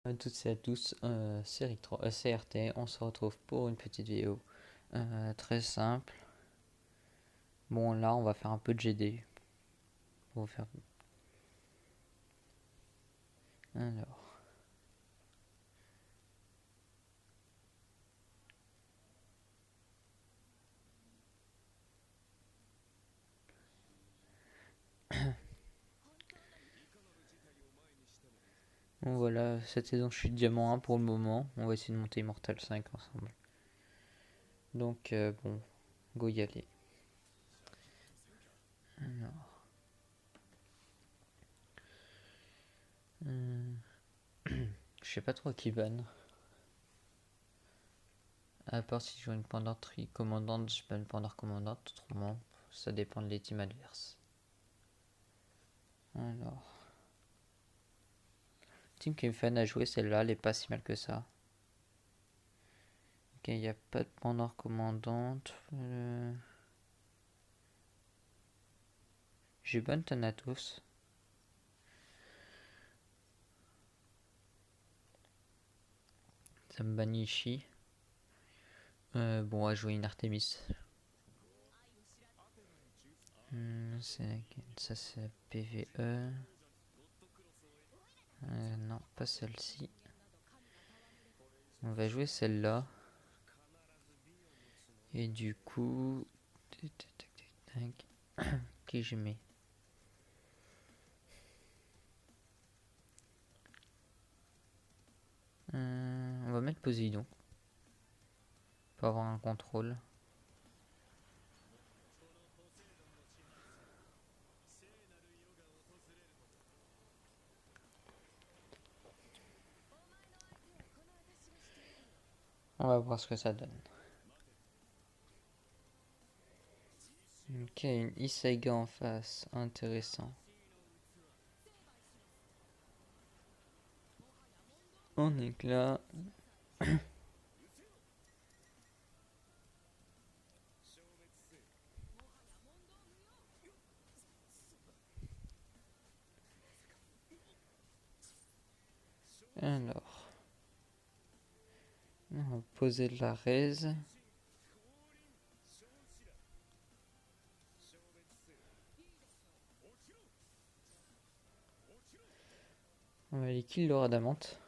À toutes et à tous, c'est Rick3, CRT, on se retrouve pour une petite vidéo très simple. Bon là on va faire un peu de GD. On va faire... Alors, bon voilà, cette saison je suis diamant 1 pour le moment. On va essayer de monter Immortal 5 ensemble. Donc bon, go y aller. Alors, je sais pas trop à qui ban. À part si je joue une pendanterie commandante, je ban pendant commandante. Autrement, ça dépend de les teams adverses. Alors, team qui est fan à jouer, celle-là, elle est pas si mal que ça. Ok, il n'y a pas de pendant commandante. J'ai bonne Thanatos. Ça me bannit Ishi. Bon, on va jouer une Artemis. Ça c'est PVE. Non, pas celle-ci. On va jouer celle-là. Et du coup... Qui je mets? On va mettre Poséidon. Pour avoir un contrôle. On va voir ce que ça donne. Ok, une Isaiga en face. Intéressant. En éclat. Alors. On va poser de la raise. On va aller kill Laura d'Amante.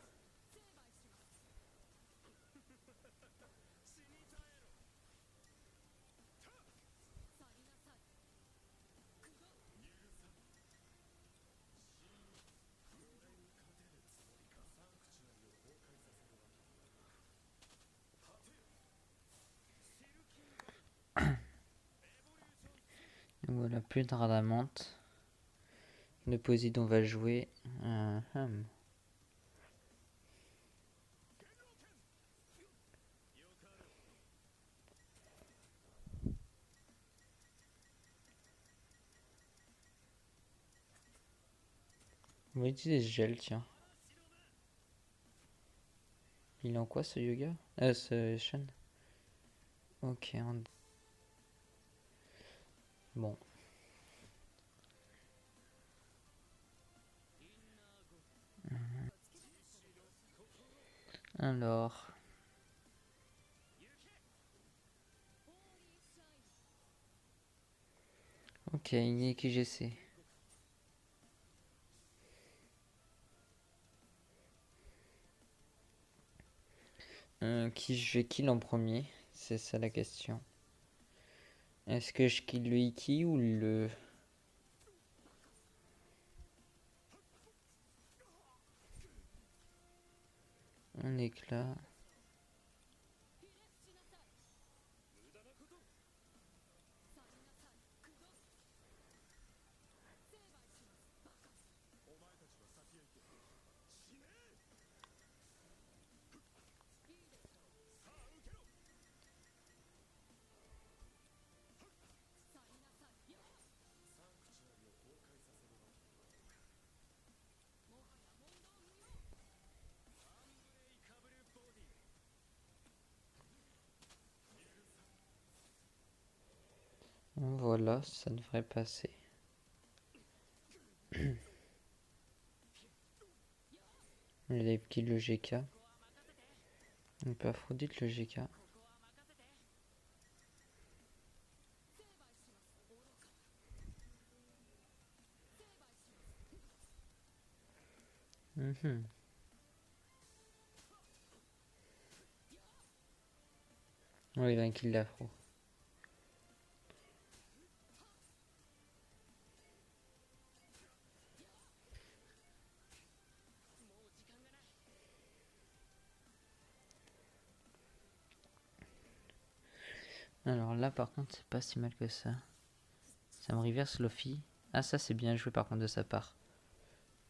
Donc voilà, plus de Radamante. Le Poséidon va jouer. On va utiliser ce gel, tiens. Il est en quoi ce yoga? Ce Shen. Ok, bon. Alors. Ok, il est qui GC. Qui je vais kill en premier? C'est ça la question. Est-ce que je kill le Iki ou le... Un éclat. Voilà, ça devrait passer. Il a kill le GK. On peut Aphrodite le GK. Ouais, il a un kill l'Afro. Alors là par contre c'est pas si mal que ça. Ça me reverse Luffy. Ah ça c'est bien joué par contre de sa part.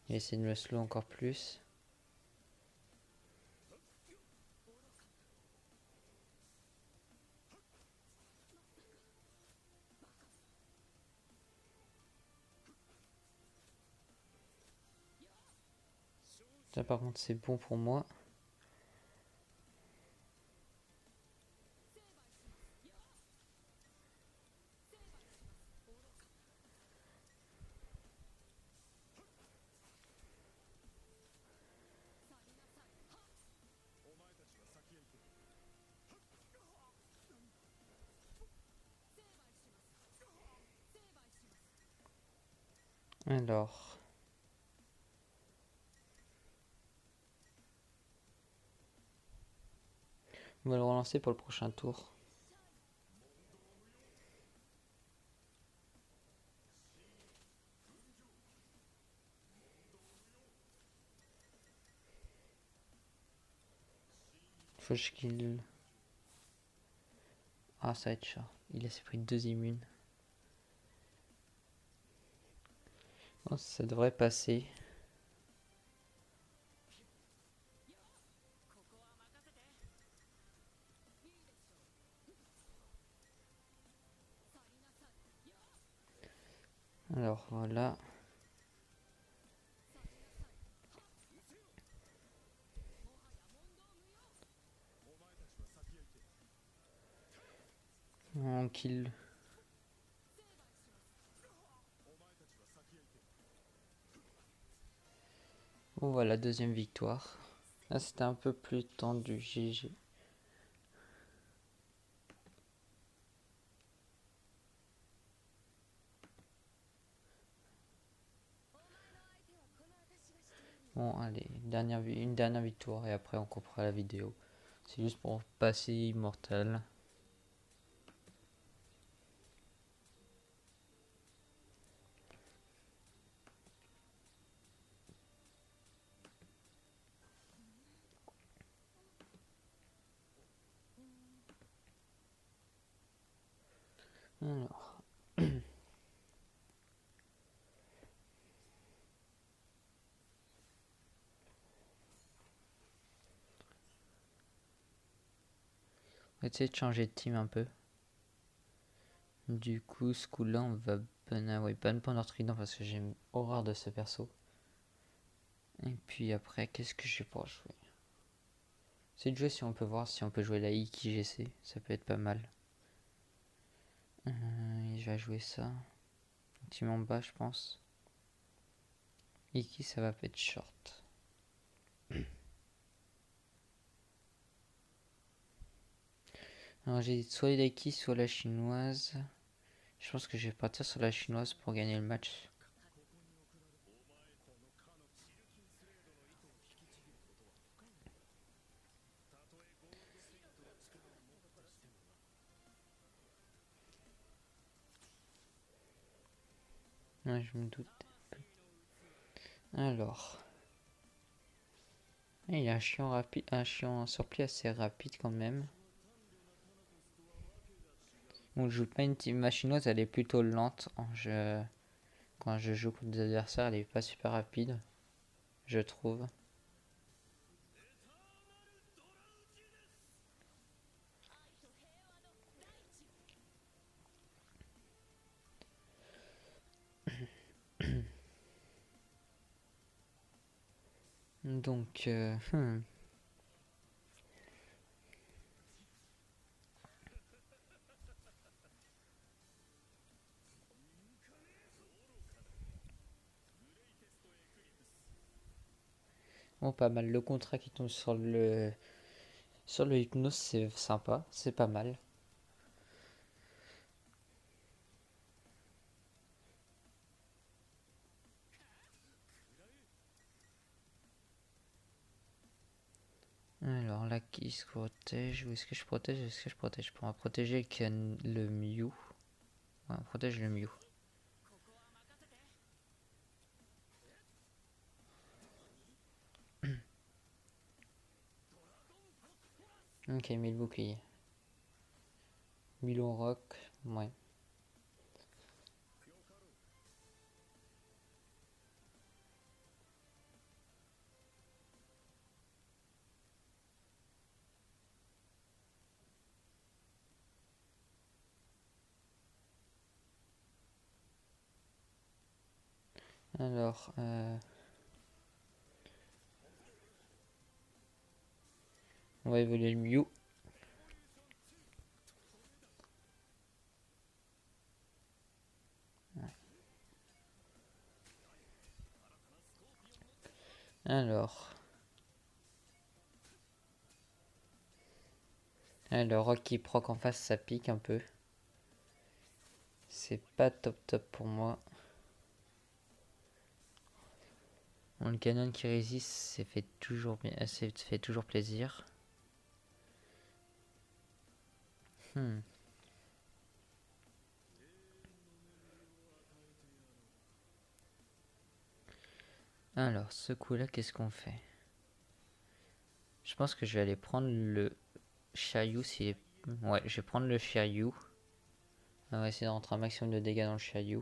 Il va essayer de me slow encore plus. Ça par contre c'est bon pour moi. Alors. On va le relancer pour le prochain tour. Faut que je kill. Ah ça va être chaud. Il a pris 2 immunes. Oh, ça devrait passer. Alors voilà. On kill. Bon voilà, deuxième victoire. Là c'était un peu plus tendu, GG. Bon allez, une dernière victoire et après on coupera la vidéo. C'est juste pour passer immortel. Alors. On va essayer de changer de team un peu. Du coup, ce coup-là, on va ban Pandore Trident parce que j'ai horreur de ce perso. Et puis après, qu'est-ce que je vais pouvoir jouer? C'est de jouer si on peut voir si on peut jouer la Iki GC, ça peut être pas mal. Je vais jouer ça. Team en bas, je pense. Iki, ça va pas être short. Alors j'ai soit l'Iki, soit la chinoise. Je pense que je vais partir sur la chinoise pour gagner le match. Ouais, je me doute. Alors. Il y a un chiant rapide, un chiant surpli assez rapide quand même. Bon, je joue pas une team chinoise, elle est plutôt lente quand je joue contre des adversaires, elle est pas super rapide, je trouve. Donc, Bon, pas mal. Le contrat qui tombe sur le Hypnos, c'est sympa. C'est pas mal. Alors là, qui se protège? Où est-ce que je protège? Est-ce que je protège? Pour protéger le Mew. Ouais, on protège le Mew. Ok, 1000 boucliers. Milon Rock, ouais. Alors, on va évoluer le Mew. Alors, le rock qui proc en face, ça pique un peu. C'est pas top top pour moi. Bon, le canon qui résiste, c'est fait toujours bien, c'est fait toujours plaisir. Alors, ce coup-là, qu'est-ce qu'on fait? Je pense que je vais aller prendre le Shiryu s'il est... Ouais, je vais prendre le Shiryu. On va essayer de rentrer un maximum de dégâts dans le Shiryu.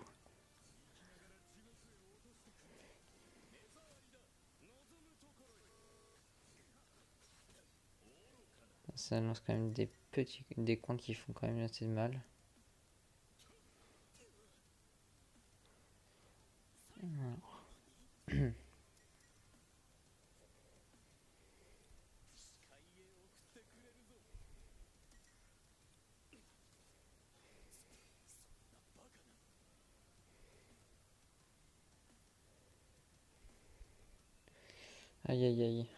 Ça annonce quand même des comptes qui font quand même assez de mal. Aïe aïe aïe.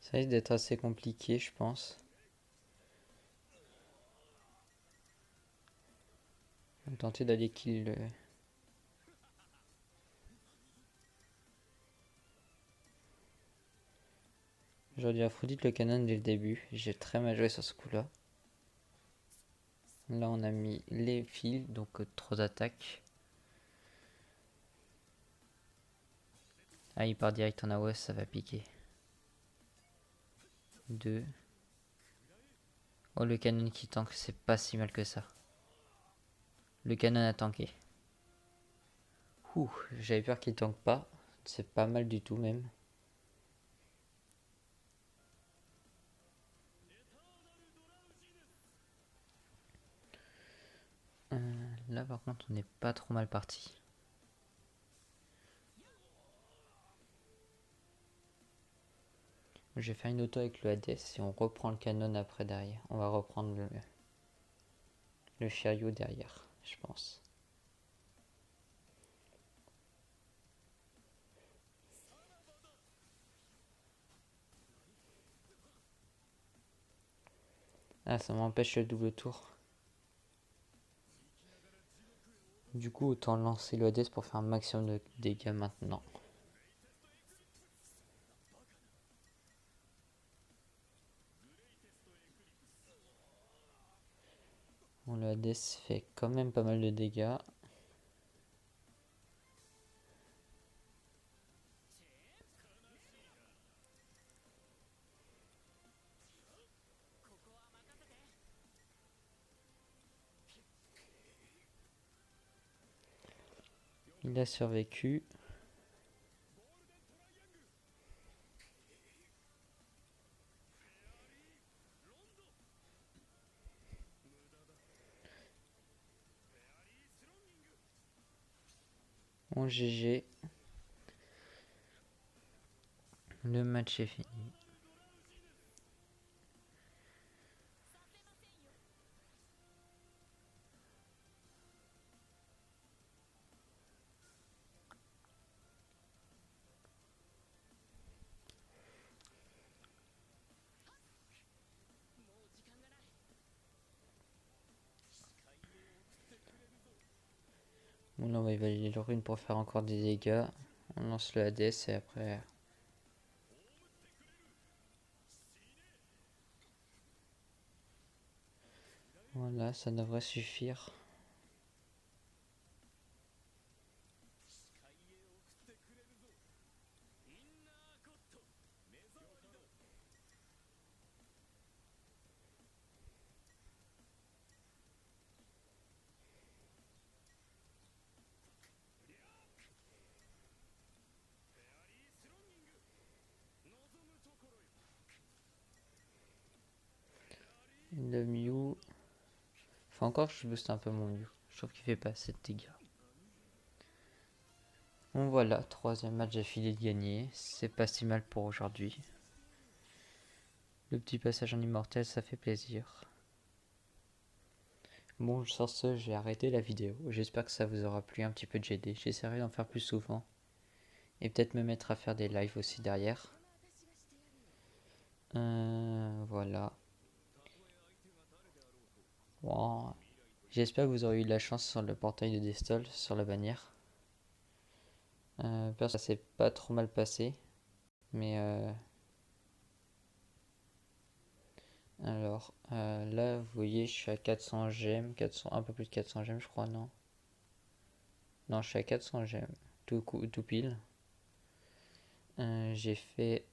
Ça risque d'être assez compliqué, je pense. On va tenter d'aller kill le... J'aurais dû Aphrodite le canon dès le début. J'ai très mal joué sur ce coup-là. Là, on a mis les fils, donc trop d'attaques. Ah, il part direct en AOS, ça va piquer. 2. Oh, le canon qui tank, c'est pas si mal que ça. Le canon a tanké. Ouh, j'avais peur qu'il tank pas. C'est pas mal du tout même. Là par contre on n'est pas trop mal parti. Je vais faire une auto avec le Hades et on reprend le canon après derrière. On va reprendre le Shiryu derrière, je pense. Ah, ça m'empêche le double tour. Du coup, autant lancer le Hades pour faire un maximum de dégâts maintenant. Bon, le Hades fait quand même pas mal de dégâts. Il a survécu. Bon, GG. Le match est fini. Bon, là on va évaluer le rune pour faire encore des dégâts. On lance le Hades et après... Voilà, ça devrait suffire. Le Mew... Faut encore que je booste un peu mon Mew. Je trouve qu'il fait pas assez de dégâts. Bon voilà, troisième match d'affilée de gagné. C'est pas si mal pour aujourd'hui. Le petit passage en immortel, ça fait plaisir. Bon, sur ce, j'ai arrêté la vidéo. J'espère que ça vous aura plu un petit peu de GD. J'essaierai d'en faire plus souvent. Et peut-être me mettre à faire des lives aussi derrière. Voilà. Bon. J'espère que vous aurez eu de la chance sur le portail de Destol, sur la bannière. Ça s'est pas trop mal passé. Mais alors, là, vous voyez, je suis à 400 gemmes. 400, un peu plus de 400 gemmes, je crois, non? Non, je suis à 400 gemmes. Tout pile. J'ai fait...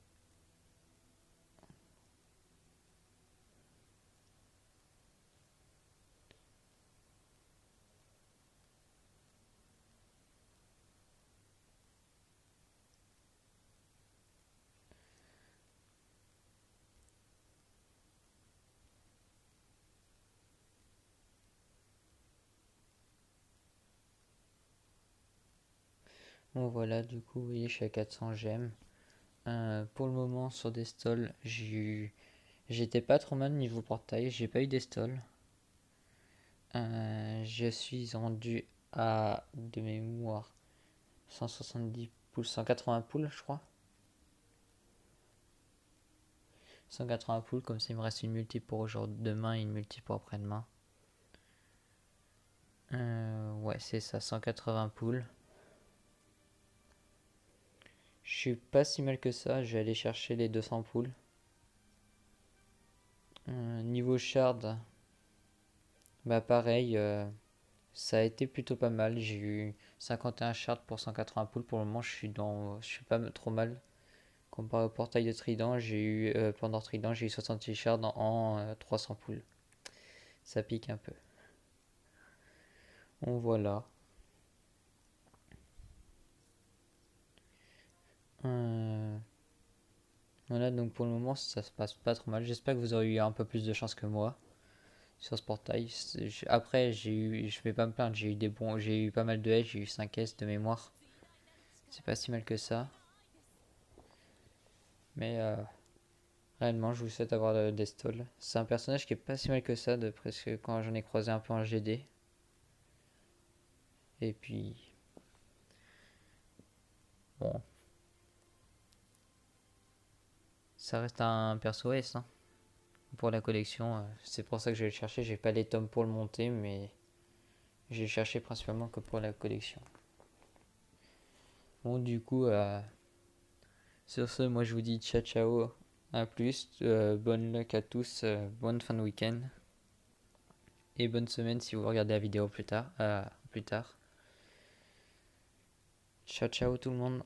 Bon voilà, du coup, vous voyez, je suis à 400 gemmes. Pour le moment, sur des stalls, j'étais pas trop mal niveau portail, j'ai pas eu des stalls. Je suis rendu à, de mémoire, 170 poules, 180 poules, je crois. 180 poules, comme ça il me reste une multi pour aujourd'hui, demain et une multi pour après-demain. Ouais, c'est ça, 180 poules. Je suis pas si mal que ça, je vais aller chercher les 200 poules. Niveau shard, bah pareil, ça a été plutôt pas mal. J'ai eu 51 shards pour 180 poules. Pour le moment, je suis pas trop mal. Comparé au portail de Trident, j'ai eu pendant Trident, j'ai eu 66 shards en 300 poules. Ça pique un peu. Bon voilà. Euh, Voilà, donc pour le moment, ça se passe pas trop mal. J'espère que vous aurez eu un peu plus de chance que moi sur ce portail. Après, je vais pas me plaindre, j'ai eu pas mal de S, j'ai eu 5 S de mémoire. C'est pas si mal que ça. Mais réellement, je vous souhaite avoir des stalls. C'est un personnage qui est pas si mal que ça, de presque quand j'en ai croisé un peu en GD. Et puis, bon, ça reste un perso S hein, pour la collection. C'est pour ça que je vais le chercher. J'ai pas les tomes pour le monter, mais j'ai cherché principalement que pour la collection. Bon, du coup, sur ce, moi je vous dis ciao ciao, à plus, bonne luck à tous, bonne fin de week-end et bonne semaine si vous regardez la vidéo plus tard. Ciao ciao tout le monde.